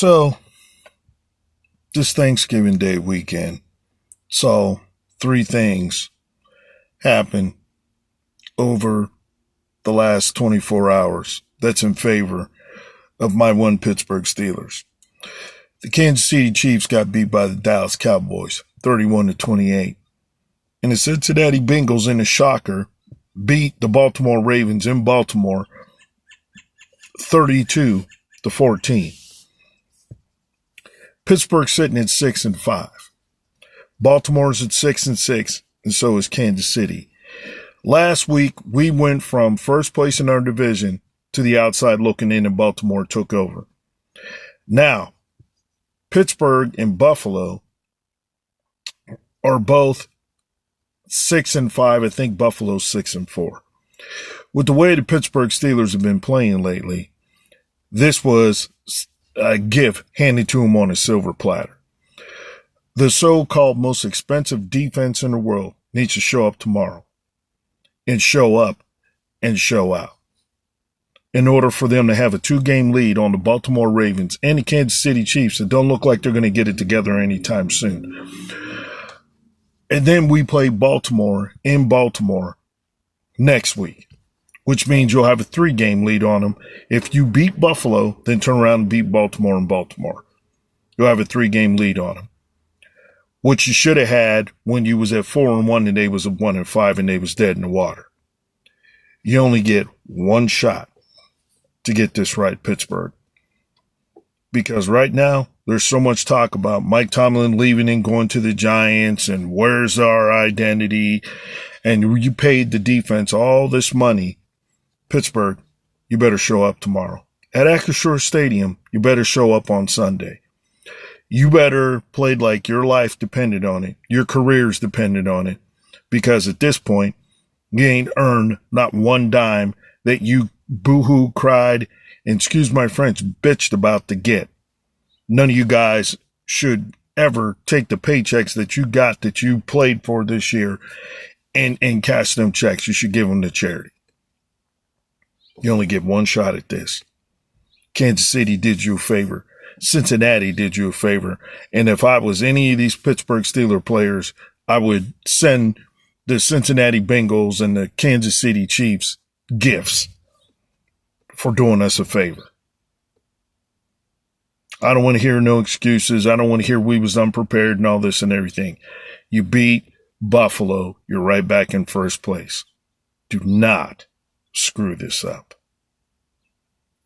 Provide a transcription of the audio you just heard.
So, this Thanksgiving Day weekend saw three things happen over the last 24 hours that's in favor of my one Pittsburgh Steelers. The Kansas City Chiefs got beat by the Dallas Cowboys 31-28. And the Cincinnati Bengals, in a shocker, beat the Baltimore Ravens in Baltimore 32-14. Pittsburgh sitting at 6-5. Baltimore's at 6-6, and so is Kansas City. Last week, we went from first place in our division to the outside looking in, and Baltimore took over. Now, Pittsburgh and Buffalo are both 6-5. I think Buffalo's 6-4. With the way the Pittsburgh Steelers have been playing lately, this was a gift handed to them on a silver platter. The so-called most expensive defense in the world needs to show up tomorrow and show up and show out in order for them to have a 2-game lead on the Baltimore Ravens and the Kansas City Chiefs that don't look like they're going to get it together anytime soon. And then we play Baltimore in Baltimore next week, which means you'll have a 3-game lead on them. If you beat Buffalo, then turn around and beat Baltimore in Baltimore. You'll have a 3-game lead on them, which you should have had when you was at 4-1 and they was at 1-5 and they was dead in the water. You only get one shot to get this right, Pittsburgh. Because right now, there's so much talk about Mike Tomlin leaving and going to the Giants and where's our identity? And you paid the defense all this money. Pittsburgh, you better show up tomorrow. At Acrisure Stadium, you better show up on Sunday. You better play like your life depended on it. Your career's dependent on it. Because at this point, you ain't earned not one dime that you boo-hoo cried and, excuse my French, bitched about to get. None of you guys should ever take the paychecks that you got that you played for this year and cash them checks. You should give them to charity. You only get one shot at this. Kansas City did you a favor. Cincinnati did you a favor. And if I was any of these Pittsburgh Steelers players, I would send the Cincinnati Bengals and the Kansas City Chiefs gifts for doing us a favor. I don't want to hear no excuses. I don't want to hear we was unprepared and all this and everything. You beat Buffalo. You're right back in first place. Do not screw this up.